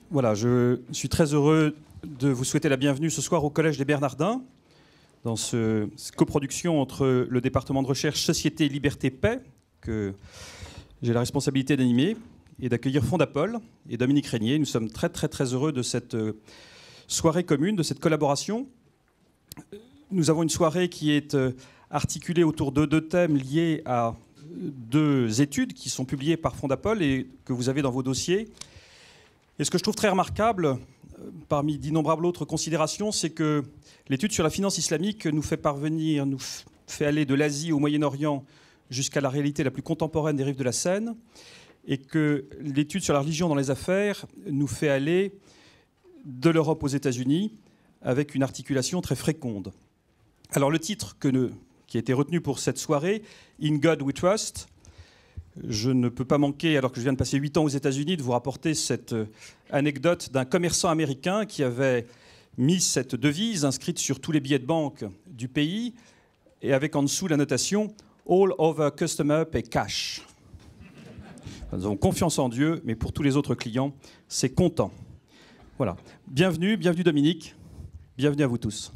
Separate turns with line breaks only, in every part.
Voilà, je suis très heureux de vous souhaiter la bienvenue ce soir au Collège des Bernardins, dans cette coproduction entre le département de recherche Société, Liberté, Paix, que j'ai la responsabilité d'animer, et d'accueillir Fondapol et Dominique Régnier. Nous sommes très heureux de cette soirée commune, de cette collaboration. Nous avons une soirée qui est articulée autour de deux thèmes liés à deux études qui sont publiées par Fondapol et que vous avez dans vos dossiers. Et ce que je trouve très remarquable, parmi d'innombrables autres considérations, c'est que l'étude sur la finance islamique nous fait parvenir, nous fait aller de l'Asie au Moyen-Orient jusqu'à la réalité la plus contemporaine des rives de la Seine, et que l'étude sur la religion dans les affaires nous fait aller de l'Europe aux États-Unis avec une articulation très féconde. Alors le titre qui a été retenu pour cette soirée, « In God We Trust », je ne peux pas manquer, alors que je viens de passer 8 ans aux États-Unis, de vous rapporter cette anecdote d'un commerçant américain qui avait mis cette devise inscrite sur tous les billets de banque du pays et avec en dessous la notation « All other customers pay cash ». Nous avons confiance en Dieu, mais pour tous les autres clients, c'est comptant. Voilà. Bienvenue Dominique, bienvenue à vous tous.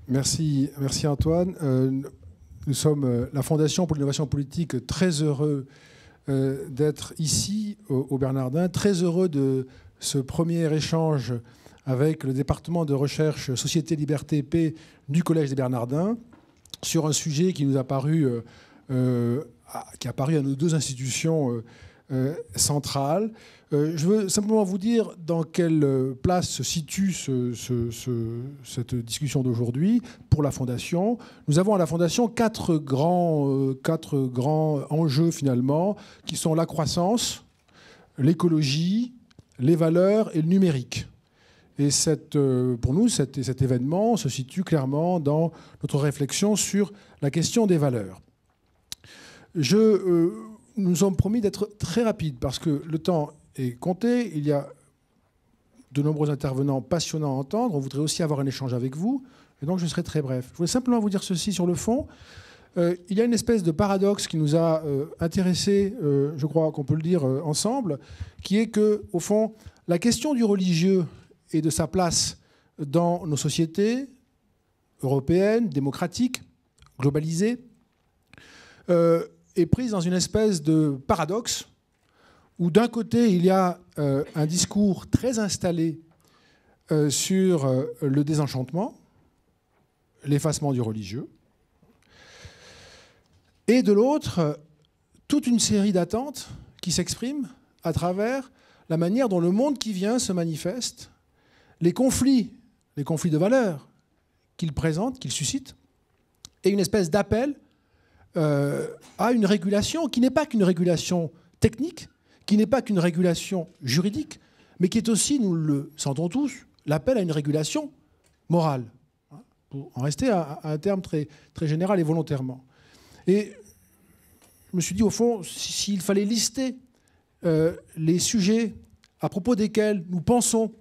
Merci Antoine. Nous sommes la Fondation pour l'innovation politique, très heureux d'être ici au Bernardin, très heureux de ce premier échange avec le département de recherche Société, Liberté, Paix du Collège des Bernardins sur un sujet qui nous a paru, qui a paru à nos deux institutions centrales. Je veux simplement vous dire dans quelle place se situe cette discussion d'aujourd'hui pour la Fondation. Nous avons à la Fondation quatre grands enjeux finalement, qui sont la croissance, l'écologie, les valeurs et le numérique. Et pour nous, cet événement se situe clairement dans notre réflexion sur la question des valeurs. Nous nous sommes promis d'être très rapides parce que le temps est compté. Il y a de nombreux intervenants passionnants à entendre. On voudrait aussi avoir un échange avec vous. Et donc, je serai très bref. Je voulais simplement vous dire ceci sur le fond. Il y a une espèce de paradoxe qui nous a intéressés, je crois qu'on peut le dire ensemble, qui est que, au fond, la question du religieux et de sa place dans nos sociétés européennes, démocratiques, globalisées, est prise dans une espèce de paradoxe où d'un côté il y a un discours très installé sur le désenchantement, l'effacement du religieux, et de l'autre toute une série d'attentes qui s'expriment à travers la manière dont le monde qui vient se manifeste, les conflits de valeurs qu'il présente, qu'il suscite, et une espèce d'appel à une régulation qui n'est pas qu'une régulation technique, qui n'est pas qu'une régulation juridique, mais qui est aussi, nous le sentons tous, l'appel à une régulation morale, pour en rester à un terme très général et volontairement. Et je me suis dit, au fond, s'il fallait lister les sujets à propos desquels nous pensons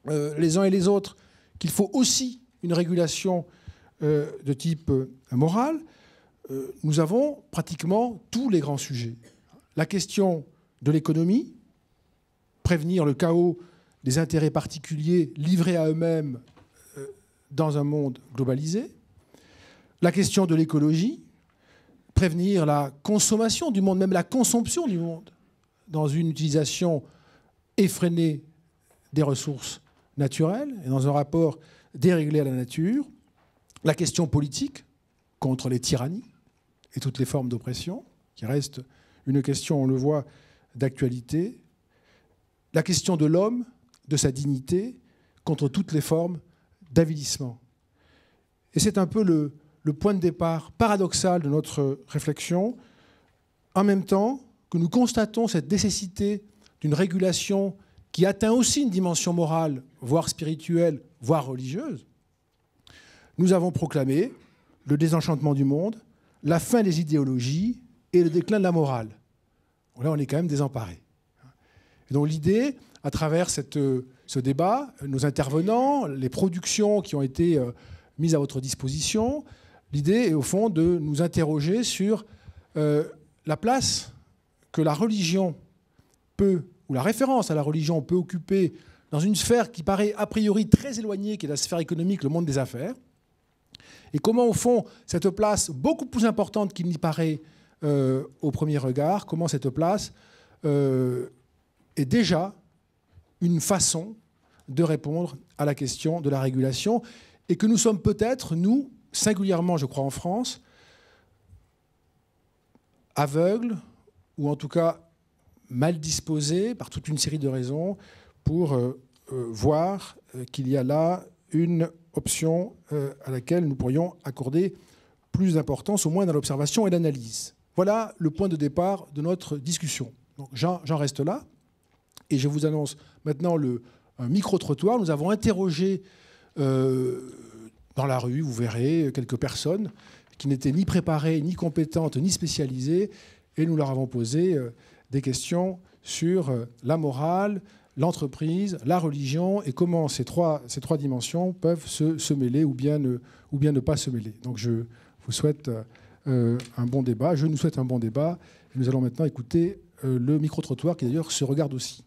les uns et les autres qu'il faut aussi une régulation de type moral, nous avons pratiquement tous les grands sujets. La question de l'économie, prévenir le chaos des intérêts particuliers livrés à eux-mêmes dans un monde globalisé. La question de l'écologie, prévenir la consommation du monde, même la consomption du monde, dans une utilisation effrénée des ressources naturelles et dans un rapport déréglé à la nature. La question politique, contre les tyrannies et toutes les formes d'oppression, qui reste une question, on le voit, d'actualité. La question de l'homme, de sa dignité, contre toutes les formes d'avilissement. Et c'est un peu le point de départ paradoxal de notre réflexion, en même temps que nous constatons cette nécessité d'une régulation qui atteint aussi une dimension morale, voire spirituelle, voire religieuse. Nous avons proclamé le désenchantement du monde, la fin des idéologies et le déclin de la morale. Là, on est quand même désemparés. Et donc l'idée, à travers ce débat, nos intervenants, les productions qui ont été mises à votre disposition, l'idée est au fond de nous interroger sur la place que la religion peut où la référence à la religion peut occuper dans une sphère qui paraît a priori très éloignée, qui est la sphère économique, le monde des affaires, et comment, au fond, cette place, beaucoup plus importante qu'il n'y paraît au premier regard, comment cette place est déjà une façon de répondre à la question de la régulation, et que nous sommes peut-être, nous, singulièrement, je crois, en France, aveugles, ou en tout cas mal disposés, par toute une série de raisons, pour voir qu'il y a là une option à laquelle nous pourrions accorder plus d'importance, au moins dans l'observation et l'analyse. Voilà le point de départ de notre discussion. Donc, j'en reste là, et je vous annonce maintenant un micro-trottoir. Nous avons interrogé dans la rue, vous verrez, quelques personnes qui n'étaient ni préparées, ni compétentes, ni spécialisées, et nous leur avons posé des questions sur la morale, l'entreprise, la religion, et comment ces trois dimensions peuvent se mêler ou bien ne pas se mêler. Donc je vous souhaite un bon débat, je nous souhaite un bon débat, et nous allons maintenant écouter le micro-trottoir qui d'ailleurs se regarde aussi.